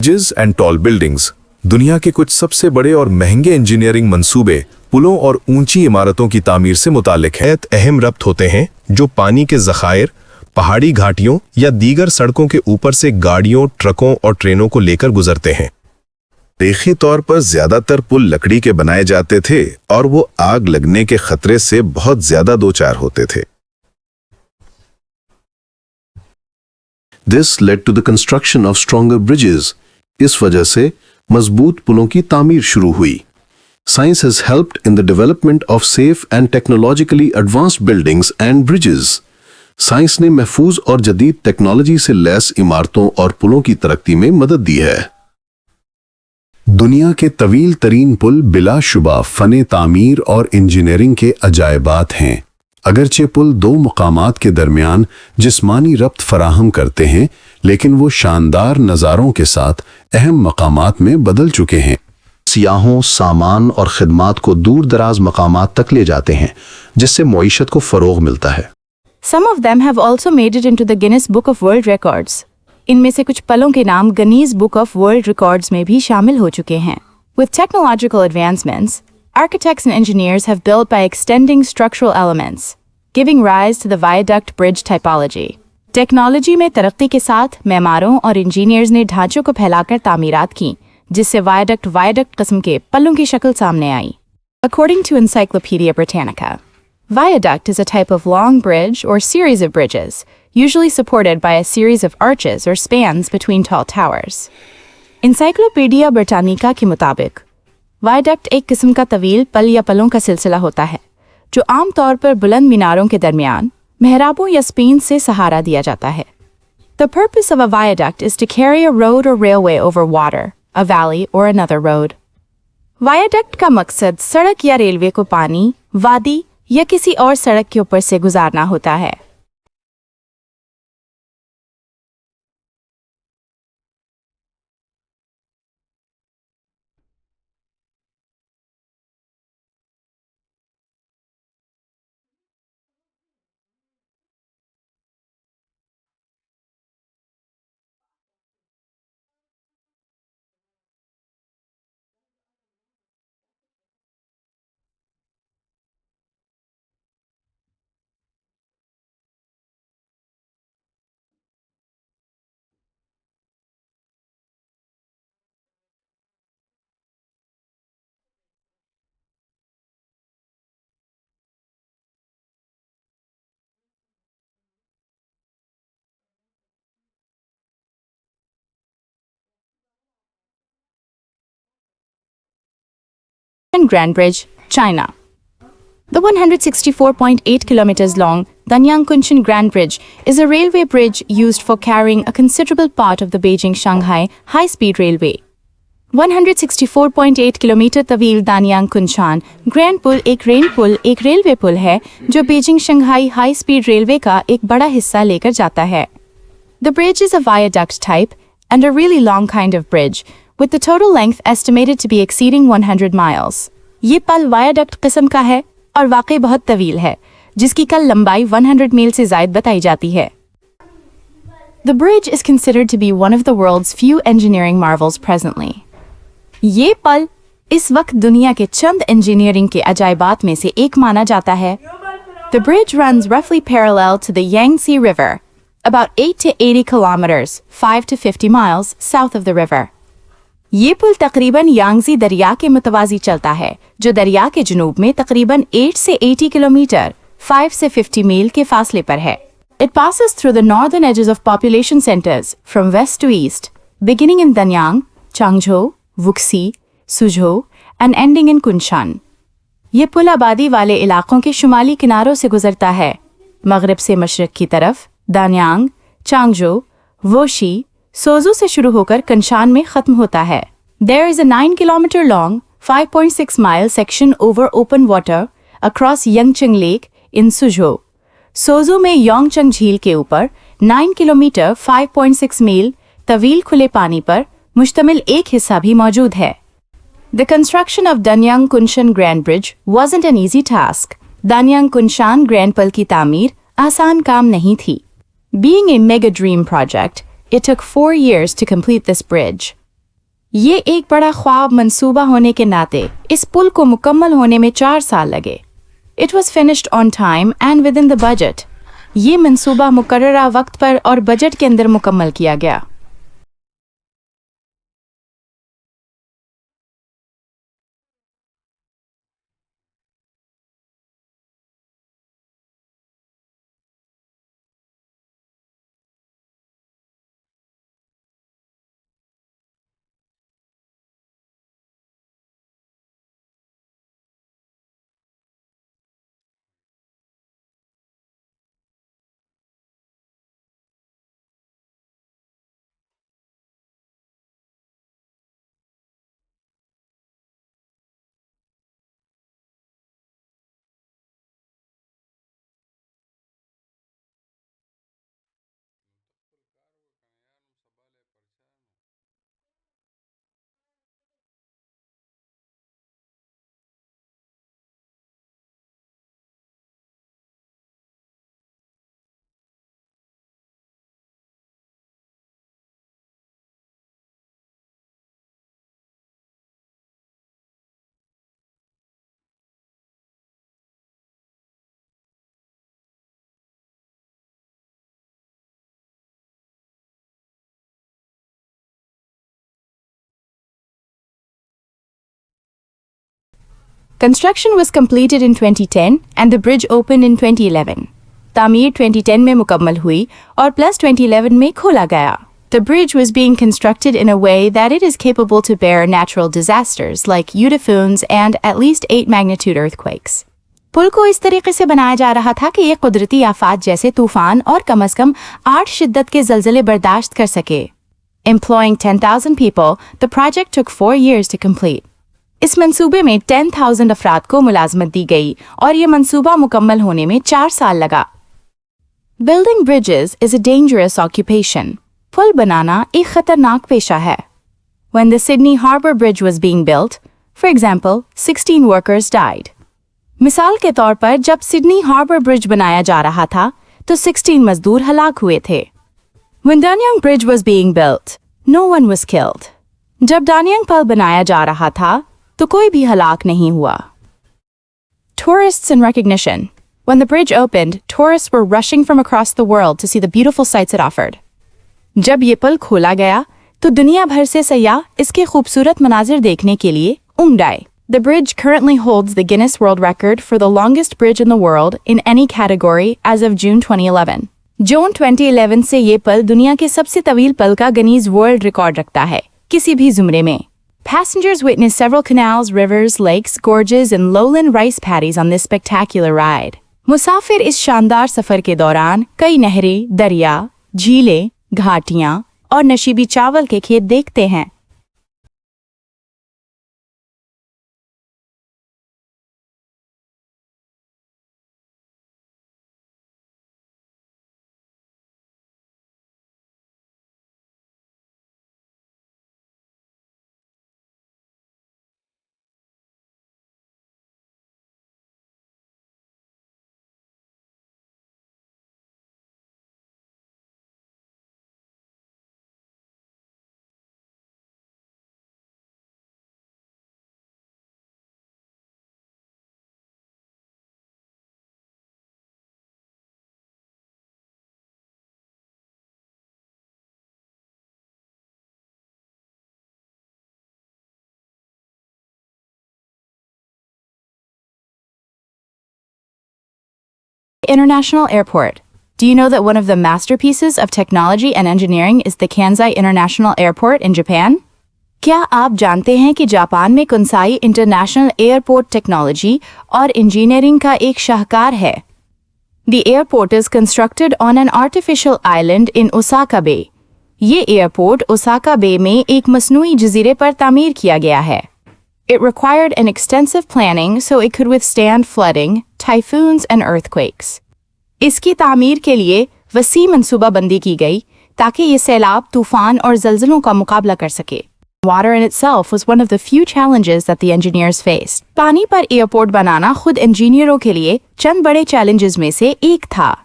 Bridges and tall buildings दुनिया के कुछ सबसे बड़े और महंगे इंजीनियरिंग मंसूबे पुलों और ऊंची इमारतों की तामीर से मुताल्लिक है। अहम रब्त होते हैं जो पानी के ज़खायर, पहाड़ी घाटियों या दीगर सड़कों के ऊपर से गाड़ियों, ट्रकों और ट्रेनों को लेकर गुजरते हैं। तारीखी तौर पर ज्यादातर पुल लकड़ी के बनाए जाते थे और वो आग लगने के खतरे से बहुत ज्यादा दो चार होते थे। This led to the construction of stronger bridges. इस वजह से मजबूत पुलों की तामीर शुरू हुई। Science has helped in the development of safe and technologically advanced buildings and bridges. Science ने महफूज और जदीद टेक्नोलॉजी से लैस इमारतों और पुलों की तरक्की में मदद दी है। दुनिया के तवील तरीन पुल बिलाशुबा फने तामीर और इंजीनियरिंग के अजायबात हैं। अगरचे पुल दो मुकामात के दरमियान जिस्मानी रब्त फराहम करते हैं, लेकिन वो शानदार नज़ारों के साथ अहम मकामात में बदल चुके हैं। सियाहों, सामान और खिदमात को दूर दराज मकामात तक ले जाते हैं, जिससे मईशत को फ़रोग़ मिलता है। Some of them have also made it into the Guinness Book of World Records. इनमें से कुछ पलों के नाम Guinness book of world records में भी शामिल हो चुके हैं। With technological advancements, architects and engineers have built by extending structural elements, giving rise to the viaduct bridge typology. Technology में तरक्की के साथ मेमारों और इंजीनियर्स ने ढांचों को फैलाकर तामीरात की, जिससे वायडक्ट किस्म के पलों की शक्ल सामने आई। According to Encyclopedia Britannica, viaduct is a type of long bridge or series of bridges, usually supported by a series of arches or spans between tall towers. Encyclopedia Britannica के मुताबिक वायडक्ट एक किस्म का तवील पल या पलों का सिलसिला होता है, जो आमतौर पर बुलंद मीनारों के दरमियान मेहराबों या स्पेन से सहारा दिया जाता है। The purpose of a viaduct is to carry a road or railway over water, a valley or another road. Viaduct का मकसद सड़क या रेलवे को पानी, वादी या किसी और सड़क के ऊपर से गुजारना होता है। Grand Bridge, China. The 164.8 kilometers long Danyang Kunshan Grand Bridge is a railway bridge used for carrying a considerable part of the Beijing-Shanghai high-speed railway. 164.8 kilometre तवील दानियांग कुंशान ग्रैंड पुल एक रेलवे पुल है जो Beijing Shanghai high speed railway का एक बड़ा हिस्सा लेकर जाता है। The bridge is a viaduct type and a really long kind of bridge, with the total length estimated to be exceeding 100 miles. ये पल वायडक्ट किस्म का है और वाकई बहुत तवील है, जिसकी कल लंबाई 100 मील से ज़ायद बताई जाती है। The bridge is considered to be one of the world's few engineering marvels presently. ये पल इस वक्त दुनिया के चंद इंजीनियरिंग के अजायबात में से एक माना जाता है। The bridge runs roughly parallel to the Yangtze River, about 8 to 80 kilometers, 5 to 50 miles south of the river. ये पुल तकरीबन यांगज़ी दरिया के मुतवाज़ी चलता है, जो दरिया के जुनूब में तकरीबन 8 से 80 किलोमीटर, 5 से 50 मील के फासले पर है। It passes through the northern edges of population centers from west to east, beginning in Danyang, Changzhou, Wuxi, Suzhou, and ending in Kunshan. ये पुल आबादी वाले इलाकों के शुमाली किनारों से गुजरता है। मगरिब से मशरक की तरफ दान्यांग, चांगजो, वोशी, सोजू से शुरू होकर कंशान में खत्म होता है। There is a 9 kilometer long, 5.6 mile section over open water across Yangcheng Lake in Suzhou. सोजू में योंगचंग झील के ऊपर 9 किलोमीटर 5.6 मील तवील खुले पानी पर मुश्तमिल एक हिस्सा भी मौजूद है। The construction of Danyang Kunshan Grand Bridge wasn't an easy task. Danyang Kunshan Grand Pull की तामीर आसान काम नहीं थी। Being a mega dream project, it took 4 years to complete this bridge. ये एक बड़ा ख्वाब मंसूबा होने के नाते इस पुल को मुकम्मल होने में 4 साल लगे। It was finished on time and with in the budget. ये मंसूबा मुकर्ररा वक्त पर और बजट के अंदर मुकम्मल किया गया। Construction was completed in 2010 and the bridge opened in 2011. तामीर 2010 में मुकम्मल हुई और प्लस 2011 में खोला गया। The bridge was being constructed in a way that it is capable to bear natural disasters like typhoons and at least 8 magnitude earthquakes. पुल को इस तरीके से बनाया जा रहा था कि ये कुदरती आफात जैसे तूफान और कम से कम 8 शिद्दत के ज़लज़ले बर्दाश्त कर सके। Employing 10,000 people, the project took 4 years to complete. इस मंसूबे में 10,000 अफराद को मुलाजमत दी गई और ये मंसूबा मुकम्मल होने में 4 साल लगा। Building bridges is a dangerous occupation. पुल बनाना एक खतरनाक पेशा है। When the Sydney Harbour Bridge was being built, for example, 16 workers died. मिसाल के तौर पर जब सिडनी हार्बर ब्रिज बनाया जा रहा था तो 16 मजदूर हलाक हुए थे। When Danyang Bridge was being built, no one was killed. जब दानियांग पुल बनाया जा रहा था तो कोई भी हलाक नहीं हुआ। Tourists and recognition. When the bridge opened, tourists were rushing from across the world to see the beautiful sights it offered. जब ये पुल खोला गया तो दुनिया भर से सयाह इसके खूबसूरत मनाजिर देखने के लिए उमड़ आए। The bridge currently holds the Guinness World Record for the longest bridge in the world in any category as of June 2011. जून 2011 से ये पुल दुनिया के सबसे तवील पुल का गिनीज वर्ल्ड रिकॉर्ड रखता है किसी भी जुमरे में। Passengers witnessed several canals, rivers, lakes, gorges and lowland rice paddies on this spectacular ride. मुसाफिर इस शानदार सफर के दौरान कई नहरें, दरिया, झीलें, घाटियां और नशीबी चावल के खेत देखते हैं। International Airport. Do you know that one of the masterpieces of technology and engineering is the Kansai International Airport in Japan? क्या आप जानते हैं कि जापान में कुंसाई इंटरनेशनल एयरपोर्ट टेक्नोलॉजी और इंजीनियरिंग का एक शाहकार है? The airport is constructed on an artificial island in Osaka Bay. ये एयरपोर्ट ओसाका बे में एक मसनूई जजीरे पर तामीर किया गया है। It required an extensive planning so it could withstand flooding, typhoons and earthquakes. इसकी तामीर के लिए वसी मंसूबाबंदी की गई ताकि ये सैलाब, तूफान और ज़लज़लों का मुकाबला कर सके। Water in itself was one of the few challenges that the engineers faced. पानी पर एयरपोर्ट बनाना खुद इंजीनियरों के लिए चंद बड़े challenges में से एक था।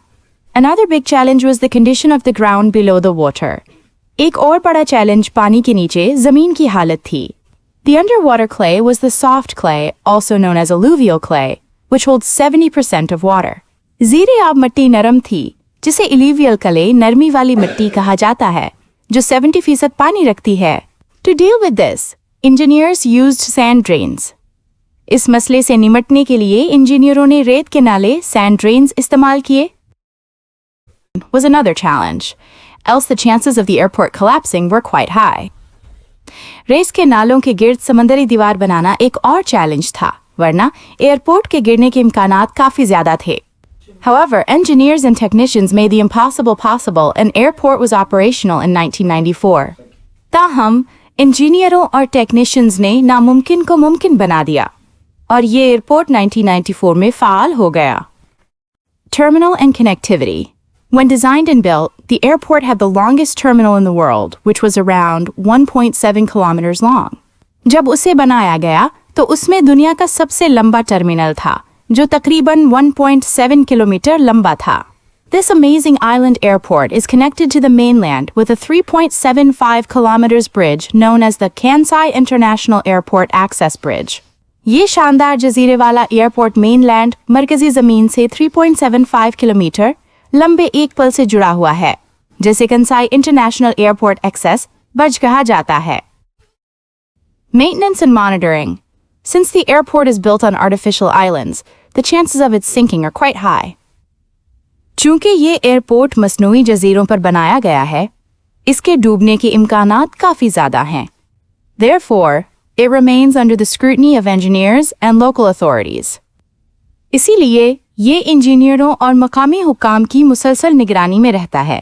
Another big challenge was the condition of the ground below the water. एक और बड़ा चैलेंज पानी के नीचे जमीन की हालत थी. The underwater clay was the soft clay, also known as alluvial clay, which holds 70% of water. ज़ीरे आब मिट्टी नरम थी, जिसे alluvial clay नरमी वाली मिट्टी कहा जाता है, जो 70% पानी रखती है. To deal with this, engineers used sand drains. इस मसले से निमटने के लिए इंजीनियरों ने रेत के नाले sand drains इस्तेमाल किए. Was another challenge, else the chances of the airport collapsing were quite high. रेस के नालों के गिर्द समंदरी दीवार बनाना एक और चैलेंज था, वरना एयरपोर्ट के गिरने के इम्कानात काफी ज्यादा थे. However, engineers and technicians made the impossible possible and airport was operational in 1994. ताहम इंजीनियरों और टेक्नीशियंस ने नामुमकिन को मुमकिन बना दिया और ये एयरपोर्ट 1994 में फाल हो गया. Terminal and connectivity. When designed and built, the airport had the longest terminal in the world, which was around 1.7 kilometers long. जब उसे बनाया गया, तो उसमें दुनिया का सबसे लंबा टर्मिनल था, जो तकरीबन 1.7 किलोमीटर लंबा था. This amazing island airport is connected to the mainland with a 3.75 kilometers bridge known as the Kansai International Airport Access Bridge. ये शानदार जजीरे वाला एयरपोर्ट मेनलैंड मरकजी जमीन से 3.75 किलोमीटर लंबे एक पल से जुड़ा हुआ है, जिसे कंसाई इंटरनेशनल एयरपोर्ट एक्सेस बर्ज कहा जाता है. Maintenance and monitoring. Since the airport is built on artificial islands, the chances of its sinking are quite high. चूंकि ये एयरपोर्ट मसनूई जजीरों पर बनाया गया है, इसके डूबने के इम्कानात काफी ज्यादा हैं. Therefore, it remains under the scrutiny of engineers and local authorities. इसीलिए ये इंजीनियरों और मकामी हुक्काम की मुसलसल निगरानी में रहता है.